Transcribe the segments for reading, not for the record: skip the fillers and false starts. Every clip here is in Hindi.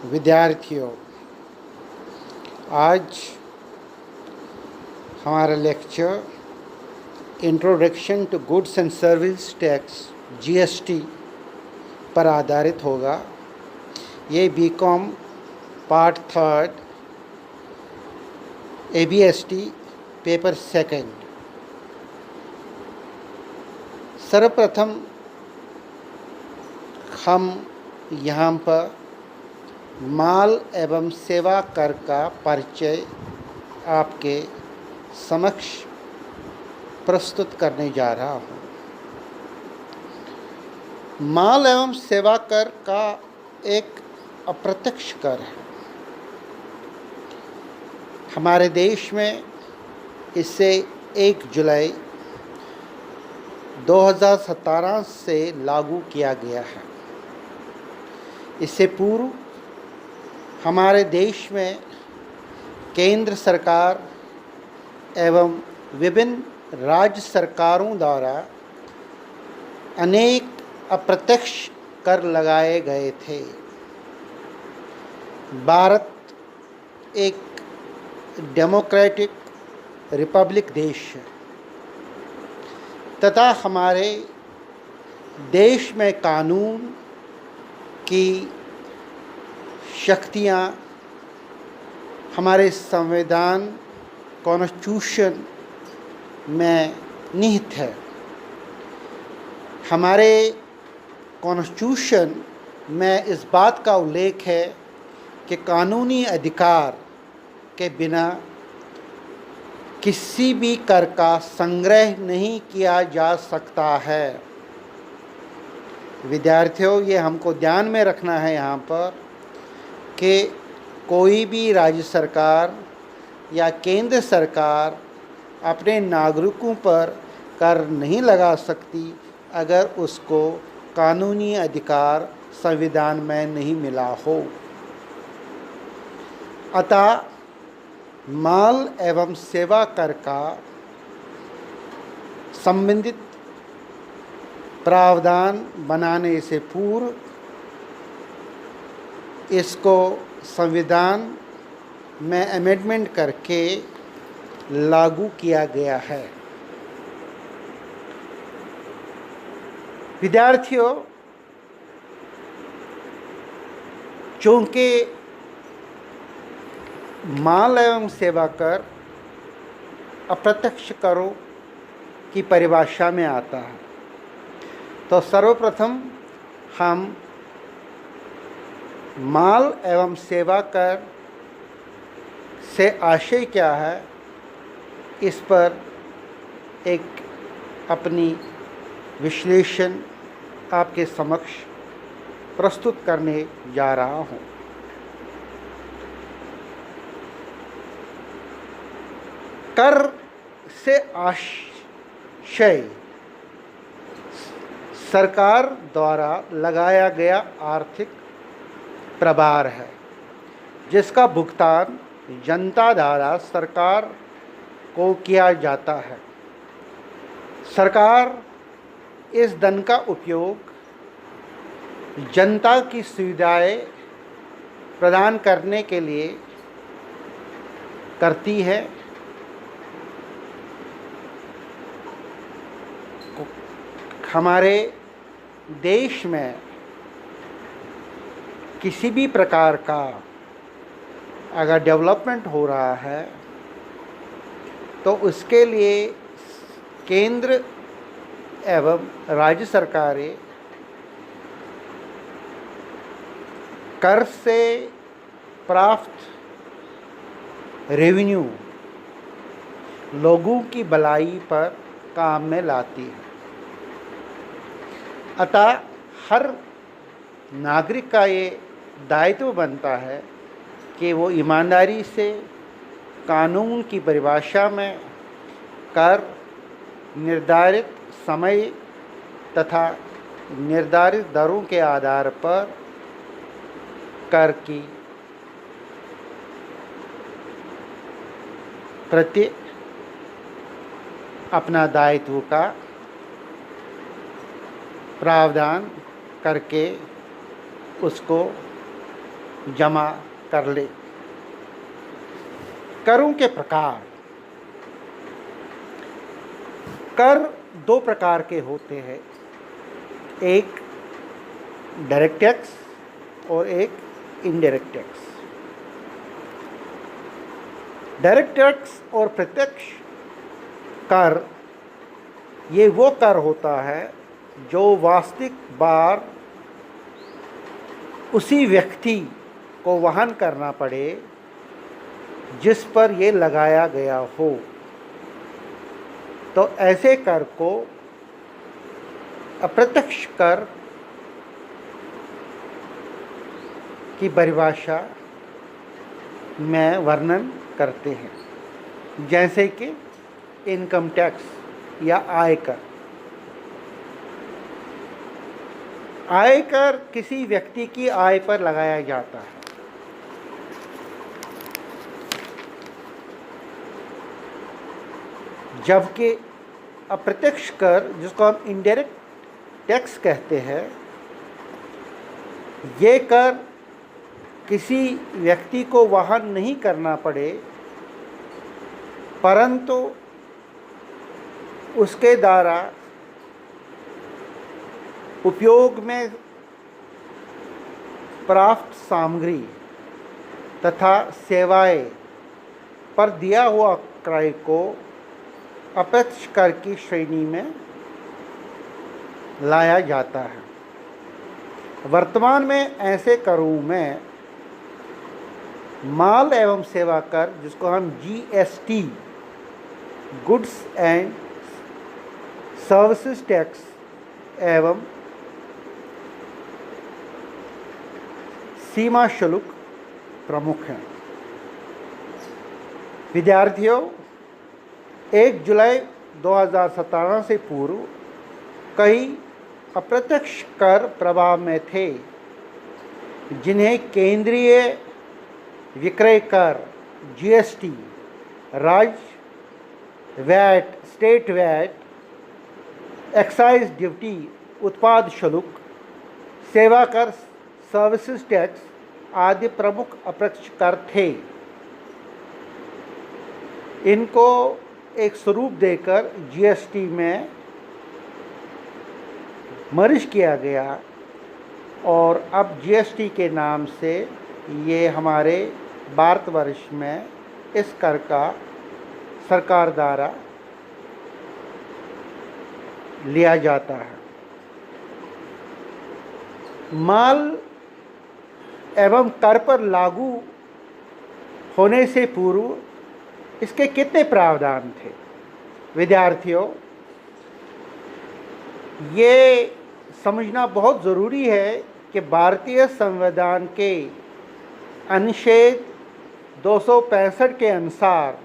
विद्यार्थियों, आज हमारा lecture introduction to goods and service tax GST पर आधारित होगा। ये बीकॉम पार्ट 3 एबीएसटी पेपर 2। सर्वप्रथम हम यहाँ पर माल एवं सेवा कर का परिचय आपके समक्ष प्रस्तुत करने जा रहा हूँ। माल एवं सेवा कर का एक अप्रत्यक्ष कर है। हमारे देश में इसे 1 जुलाई 2017 से लागू किया गया है। इससे पूर्व हमारे देश में केंद्र सरकार एवं विभिन्न राज्य सरकारों द्वारा अनेक अप्रत्यक्ष कर लगाए गए थे। भारत एक डेमोक्रेटिक रिपब्लिक देश है तथा हमारे देश में कानून की शक्तियाँ हमारे संविधान कॉन्स्टिट्यूशन में निहित है। हमारे कॉन्स्टिट्यूशन में इस बात का उल्लेख है कि कानूनी अधिकार के बिना किसी भी कर का संग्रह नहीं किया जा सकता है। विद्यार्थियों, ये हमको ध्यान में रखना है यहाँ पर कि कोई भी राज्य सरकार या केंद्र सरकार अपने नागरिकों पर कर नहीं लगा सकती अगर उसको कानूनी अधिकार संविधान में नहीं मिला हो। अतः माल एवं सेवा कर का संबंधित प्रावधान बनाने से पूर्व इसको संविधान में अमेंडमेंट करके लागू किया गया है। विद्यार्थियों, चूँकि माल एवं सेवा कर अप्रत्यक्ष करों की परिभाषा में आता है, तो सर्वप्रथम हम माल एवं सेवा कर से आशय क्या है इस पर एक अपनी विश्लेषण आपके समक्ष प्रस्तुत करने जा रहा हूँ। कर से आशय सरकार द्वारा लगाया गया आर्थिक प्रभार है, जिसका भुगतान जनता द्वारा सरकार को किया जाता है। सरकार इस धन का उपयोग जनता की सुविधाएं प्रदान करने के लिए करती है। हमारे देश में किसी भी प्रकार का अगर डेवलपमेंट हो रहा है तो उसके लिए केंद्र एवं राज्य सरकारें कर से प्राप्त रेवेन्यू लोगों की भलाई पर काम में लाती है। अतः हर नागरिक का ये दायित्व बनता है कि वो ईमानदारी से कानून की परिभाषा में कर निर्धारित समय तथा निर्धारित दरों के आधार पर कर की प्रति अपना दायित्व का प्रावधान करके उसको जमा कर ले। करों के प्रकार। कर दो प्रकार के होते हैं, एक डायरेक्ट टैक्स और एक इनडायरेक्ट टैक्स। डायरेक्ट टैक्स और प्रत्यक्ष कर, ये वो कर होता है जो वास्तविक बार उसी व्यक्ति को वहन करना पड़े जिस पर ये लगाया गया हो। तो ऐसे कर को अप्रत्यक्ष कर की परिभाषा में वर्णन करते हैं, जैसे कि इनकम टैक्स या आयकर। आयकर किसी व्यक्ति की आय पर लगाया जाता है। जबकि अप्रत्यक्ष कर, जिसको हम इनडायरेक्ट टैक्स कहते हैं, ये कर किसी व्यक्ति को वहन नहीं करना पड़े, परंतु उसके द्वारा उपयोग में प्राप्त सामग्री तथा सेवाएं पर दिया हुआ क्रय को अप्रत्यक्ष कर की श्रेणी में लाया जाता है। वर्तमान में ऐसे करों में माल एवं सेवा कर, जिसको हम GST, goods and services tax, एवं सीमा शुल्क प्रमुख हैं। विद्यार्थियों, 1 जुलाई 2017 से पूर्व कई अप्रत्यक्ष कर प्रभाव में थे, जिन्हें केंद्रीय विक्रय कर GST, राज्य VAT, state VAT, excise duty, उत्पाद शुल्क, सेवा कर, सर्विसेज टैक्स आदि प्रमुख अप्रत्यक्ष कर थे। इनको एक स्वरूप देकर GST में मर्ज किया गया और अब GST के नाम से ये हमारे भारतवर्ष में इस कर का सरकार द्वारा लिया जाता है। माल एवं कर पर लागू होने से पूर्व इसके कितने प्रावधान थे? विद्यार्थियों, ये समझना बहुत ज़रूरी है कि भारतीय संविधान के अनुच्छेद 265 के अनुसार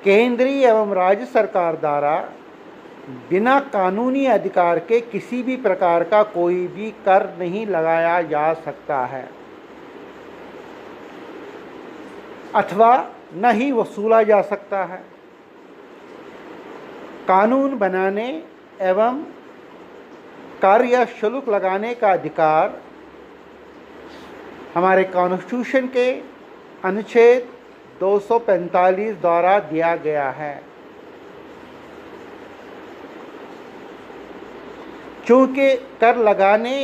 केंद्रीय एवं राज्य सरकार द्वारा बिना कानूनी अधिकार के किसी भी प्रकार का कोई भी कर नहीं लगाया जा सकता है अथवा न ही वसूला जा सकता है। कानून बनाने एवं कर या शुल्क लगाने का अधिकार हमारे कॉन्स्टिट्यूशन के अनुच्छेद 245 द्वारा दिया गया है। चूँकि कर लगाने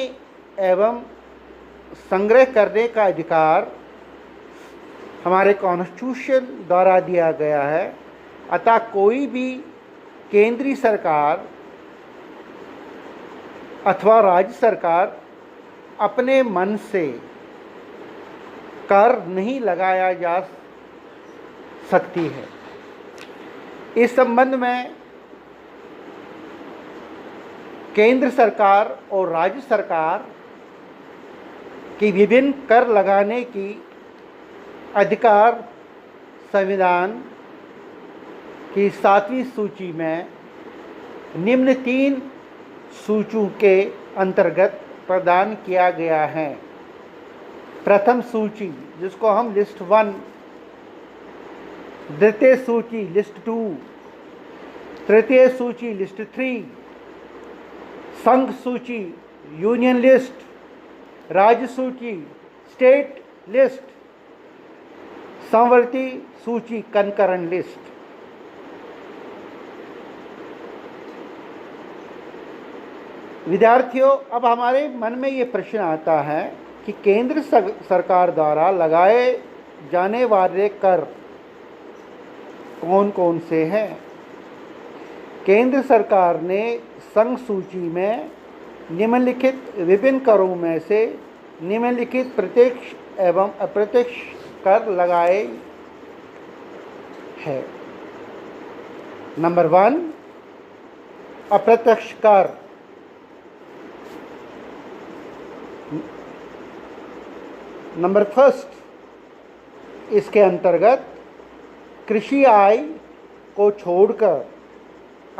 एवं संग्रह करने का अधिकार हमारे कॉन्स्टिट्यूशन द्वारा दिया गया है, अतः कोई भी केंद्रीय सरकार अथवा राज्य सरकार अपने मन से कर नहीं लगाया जा सकती है। इस संबंध में केंद्र सरकार और राज्य सरकार की विभिन्न कर लगाने की अधिकार संविधान की 7वीं सूची में निम्न 3 सूचियों के अंतर्गत प्रदान किया गया है। प्रथम सूची, जिसको हम लिस्ट 1, द्वितीय सूची लिस्ट 2, तृतीय सूची लिस्ट 3, संघ सूची यूनियन लिस्ट, राज्य सूची स्टेट लिस्ट, समवर्ती सूची कंकरेंट लिस्ट। विद्यार्थियों, अब हमारे मन में ये प्रश्न आता है कि केंद्र सरकार द्वारा लगाए जाने वाले कर कौन कौन से हैं। केंद्र सरकार ने संघ सूची में निम्नलिखित विभिन्न करों में से निम्नलिखित प्रत्यक्ष एवं अप्रत्यक्ष कर लगाए हैं। नंबर 1, अप्रत्यक्ष कर। नंबर 1, इसके अंतर्गत कृषि आय को छोड़कर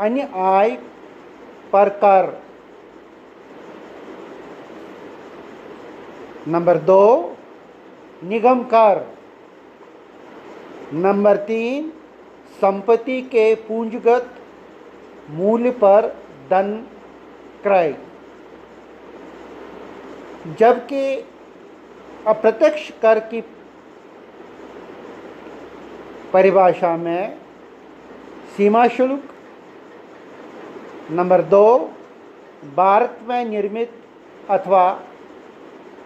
अन्य आय पर कर। नंबर 2, निगम कर। नंबर 3, संपत्ति के पूंजीगत मूल्य पर धन क्रय। जबकि अप्रत्यक्ष कर की परिभाषा में सीमा शुल्क। नंबर 2, भारत में निर्मित अथवा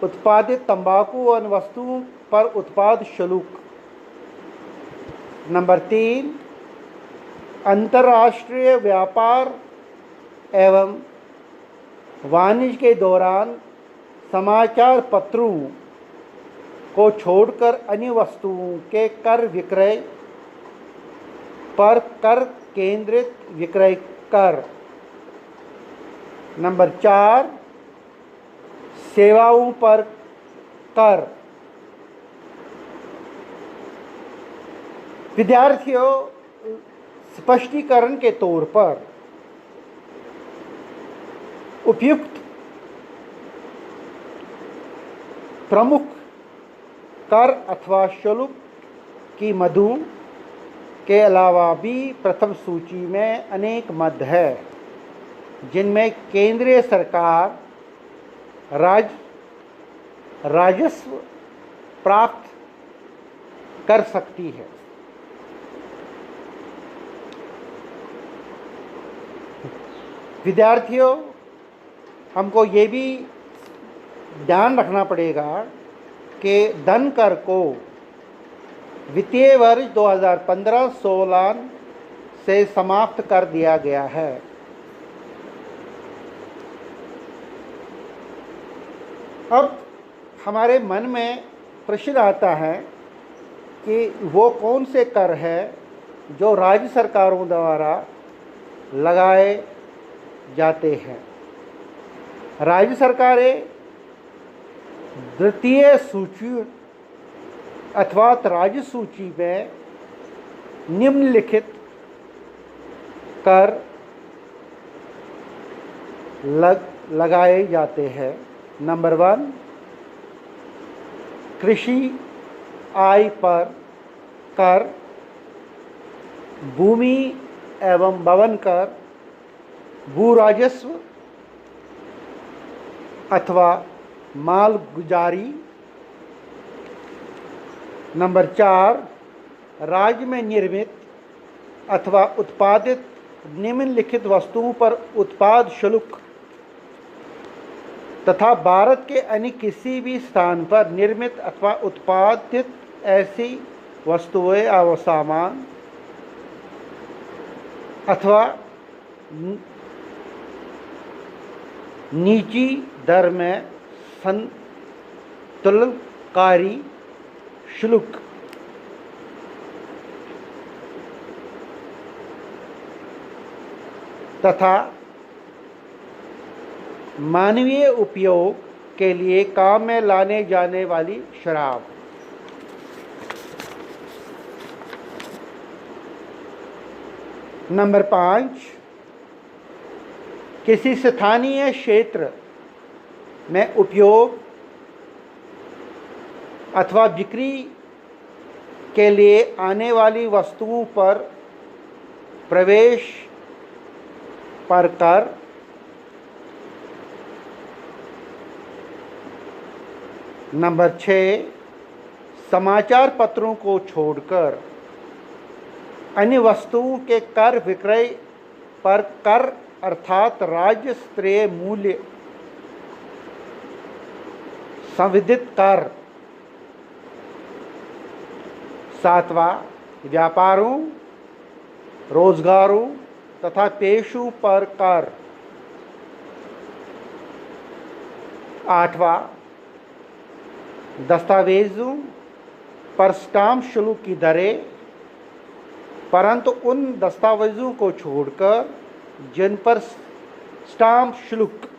उत्पादित तंबाकू और वस्तुओं पर उत्पाद शुल्क। नंबर 3, अंतर्राष्ट्रीय व्यापार एवं वाणिज्य के दौरान समाचार पत्रों को छोड़कर अन्य वस्तुओं के कर विक्रय पर कर केंद्रित विक्रय कर। नंबर 4, सेवाओं पर कर। विद्यार्थियों, स्पष्टीकरण के तौर पर उपयुक्त प्रमुख कर अथवा शुल्क की मदों के अलावा भी प्रथम सूची में अनेक मद है, जिनमें केंद्रीय सरकार राजस्व प्राप्त कर सकती है। विद्यार्थियों, हमको ये भी ध्यान रखना पड़ेगा कि धन कर को वित्तीय वर्ष 2015-16 से समाप्त कर दिया गया है। अब हमारे मन में प्रश्न आता है कि वो कौन से कर है जो राज्य सरकारों द्वारा लगाए जाते हैं। राज्य सरकारें द्वितीय सूची अथवा राज्य सूची में निम्नलिखित कर लगाए जाते हैं। नंबर 1, कृषि आय पर कर, भूमि एवं भवन कर, भू राजस्व अथवा माल गुजारी। नंबर 4, राज्य में निर्मित अथवा उत्पादित निम्नलिखित वस्तुओं पर उत्पाद शुल्क तथा भारत के अन्य किसी भी स्थान पर निर्मित अथवा उत्पादित ऐसी वस्तुएं और सामान अथवा निजी दर में संतुलनकारी शुल्क। तथा मानवीय उपयोग के लिए काम में लाने जाने वाली शराब। नंबर 5, किसी स्थानीय क्षेत्र में उपयोग अथवा बिक्री के लिए आने वाली वस्तुओं पर प्रवेश पर कर। नंबर 6, समाचार पत्रों को छोड़कर अन्य वस्तुओं के कर विक्रय पर कर अर्थात राज्य स्तरीय मूल्य संविधित कर। 7वां, व्यापारों, रोजगारों तथा पेशों पर कर। 8वां, दस्तावेजों पर स्टाम्प शुल्क की दरें, परंतु उन दस्तावेजों को छोड़कर जिन पर स्टाम्प शुल्क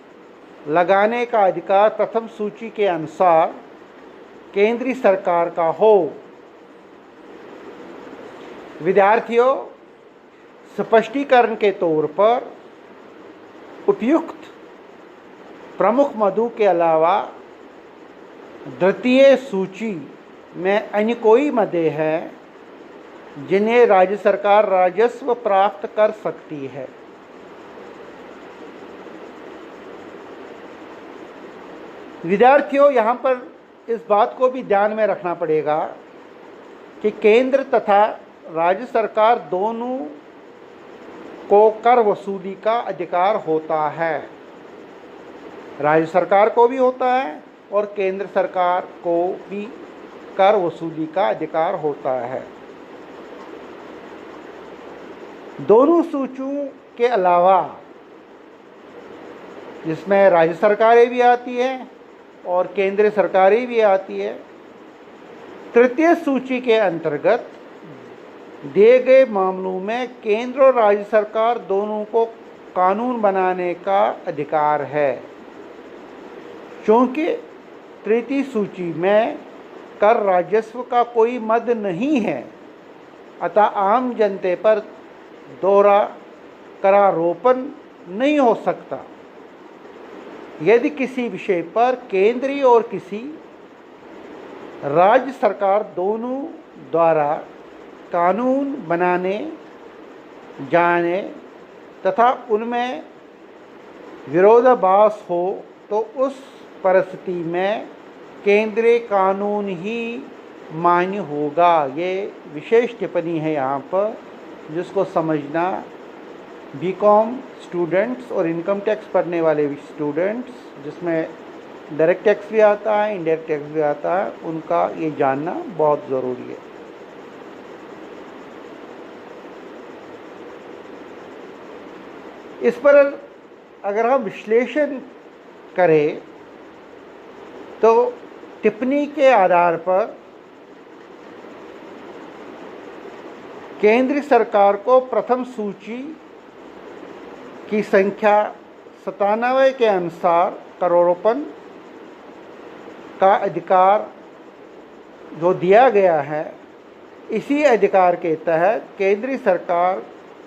लगाने का अधिकार प्रथम सूची के अनुसार केंद्रीय सरकार का हो। विद्यार्थियों, स्पष्टीकरण के तौर पर उपयुक्त प्रमुख मदों के अलावा द्वितीय सूची में अन्य कोई मदें हैं जिन्हें राज्य सरकार राजस्व प्राप्त कर सकती है। विद्यार्थियों, यहाँ पर इस बात को भी ध्यान में रखना पड़ेगा कि केंद्र तथा राज्य सरकार दोनों को कर वसूली का अधिकार होता है। राज्य सरकार को भी होता है और केंद्र सरकार को भी कर वसूली का अधिकार होता है। दोनों सूचियों के अलावा, जिसमें राज्य सरकारें भी आती हैं और केंद्रीय सरकारें भी आती है, तृतीय सूची के अंतर्गत दिए गए मामलों में केंद्र और राज्य सरकार दोनों को कानून बनाने का अधिकार है। क्योंकि तृतीय सूची में कर राजस्व का कोई मद नहीं है, अतः आम जनता पर दोहरा करारोपण नहीं हो सकता। यदि किसी विषय पर केंद्रीय और किसी राज्य सरकार दोनों द्वारा कानून बनाने जाने तथा उनमें विरोधाभास हो तो उस परिस्थिति में केंद्रीय कानून ही मान्य होगा। ये विशेष टिप्पणी है यहाँ पर, जिसको समझना बीकॉम स्टूडेंट्स और इनकम टैक्स पढ़ने वाले स्टूडेंट्स, जिसमें डायरेक्ट टैक्स भी आता है, इनडायरेक्ट टैक्स भी आता है, उनका ये जानना बहुत ज़रूरी है। इस पर अगर हम विश्लेषण करें तो टिप्पणी के आधार पर केंद्र सरकार को प्रथम सूची की संख्या 97 के अनुसार करारोपण का अधिकार जो दिया गया है, इसी अधिकार के तहत केंद्रीय सरकार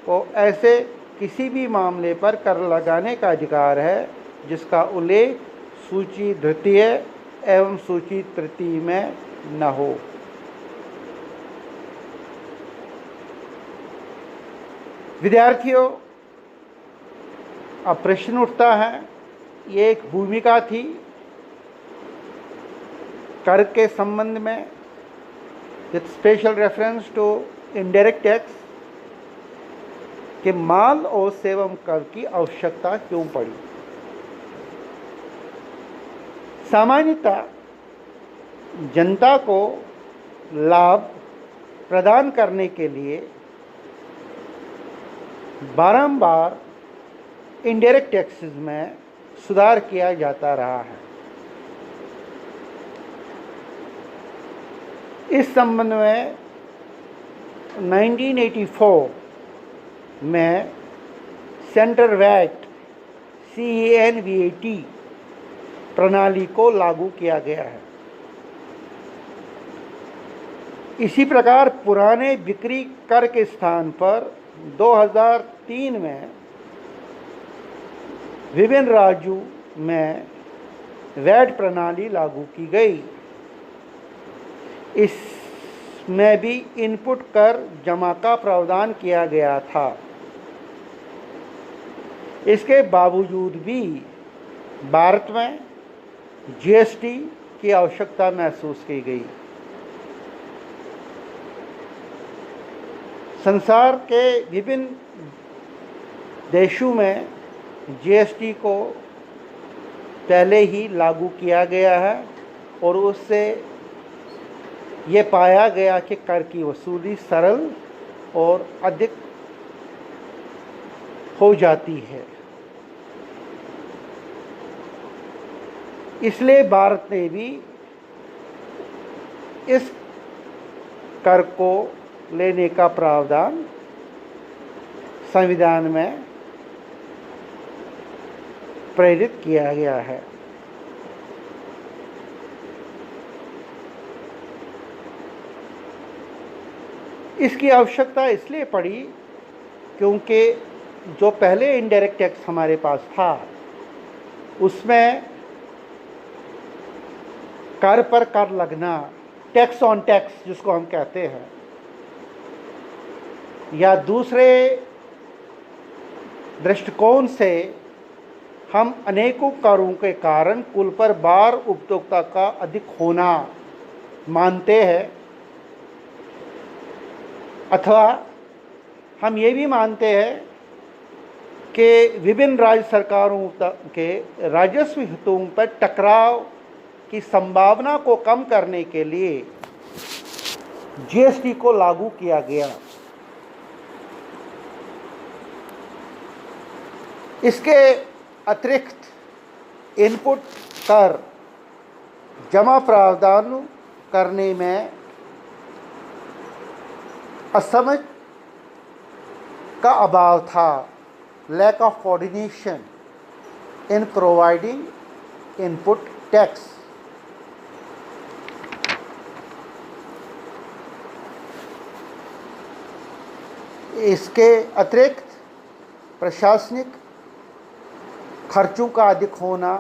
को ऐसे किसी भी मामले पर कर लगाने का अधिकार है जिसका उल्लेख सूची द्वितीय एवं सूची तृतीय में न हो। विद्यार्थियों, अब प्रश्न उठता है, ये एक भूमिका थी कर के संबंध में with special reference to indirect tax कि माल और सेवा कर की आवश्यकता क्यों पड़ी। सामान्यतः जनता को लाभ प्रदान करने के लिए बारंबार इनडायरेक्ट टैक्सेस में सुधार किया जाता रहा है। इस संबंध में 1984 में सेंटर वैट CENVAT प्रणाली को लागू किया गया है। इसी प्रकार पुराने बिक्री कर के स्थान पर 2003 में विभिन्न राज्यों में वैट प्रणाली लागू की गई। इसमें भी इनपुट कर जमा का प्रावधान किया गया था। इसके बावजूद भी भारत में GST की आवश्यकता महसूस की गई। संसार के विभिन्न देशों में जीएसटी को पहले ही लागू किया गया है और उससे ये पाया गया कि कर की वसूली सरल और अधिक हो जाती है। इसलिए भारत ने भी इस कर को लेने का प्रावधान संविधान में प्रेरित किया गया है। इसकी आवश्यकता इसलिए पड़ी क्योंकि जो पहले इनडायरेक्ट टैक्स हमारे पास था उसमें कर पर कर लगना, टैक्स ऑन टैक्स जिसको हम कहते हैं, या दूसरे दृष्टिकोण से हम अनेकों करों के कारण कुल पर भार उपभोक्ता का अधिक होना मानते हैं, अथवा हम ये भी मानते हैं कि विभिन्न राज्य सरकारों के राजस्व हितों पर टकराव की संभावना को कम करने के लिए जीएसटी को लागू किया गया। इसके अतिरिक्त इनपुट कर जमा प्रावधान करने में असमझ का अभाव था, lack of coordination in providing input tax. इसके अतिरिक्त प्रशासनिक खर्चों का अधिक होना,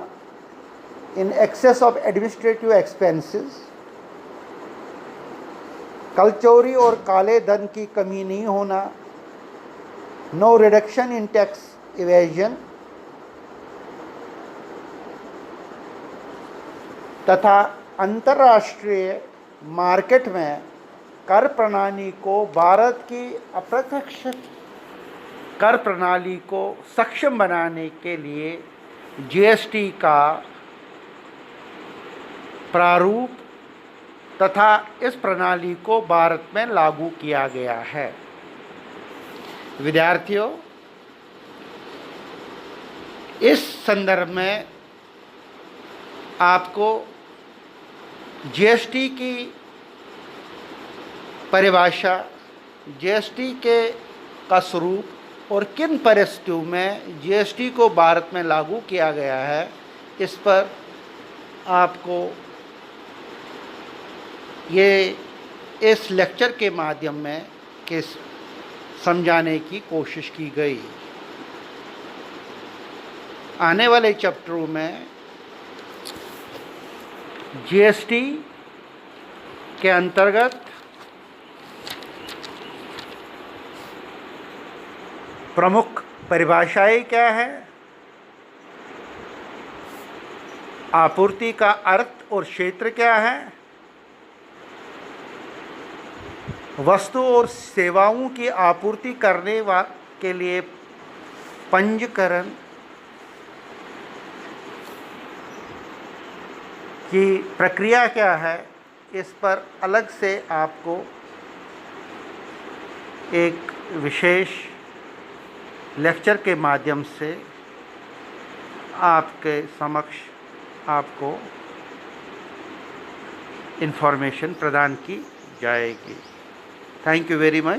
in excess of administrative expenses, कल चोरी और काले धन की कमी नहीं होना, no reduction in tax evasion, तथा अंतर्राष्ट्रीय मार्केट में कर प्रणाली को भारत की अप्रत्यक्ष कर प्रणाली को सक्षम बनाने के लिए जीएसटी का प्रारूप तथा इस प्रणाली को भारत में लागू किया गया है। विद्यार्थियों, इस संदर्भ में आपको जीएसटी की परिभाषा, जीएसटी का स्वरूप और किन परिस्थितियों में जीएसटी को भारत में लागू किया गया है, इस पर आपको ये इस लेक्चर के माध्यम में समझाने की कोशिश की गई। आने वाले चैप्टरों में जीएसटी के अंतर्गत प्रमुख परिभाषाएं क्या है, आपूर्ति का अर्थ और क्षेत्र क्या है, वस्तु और सेवाओं की आपूर्ति करने के लिए पंजीकरण की प्रक्रिया क्या है, इस पर अलग से आपको एक विशेष लेक्चर के माध्यम से आपके समक्ष आपको इन्फॉर्मेशन प्रदान की जाएगी। Thank you very much.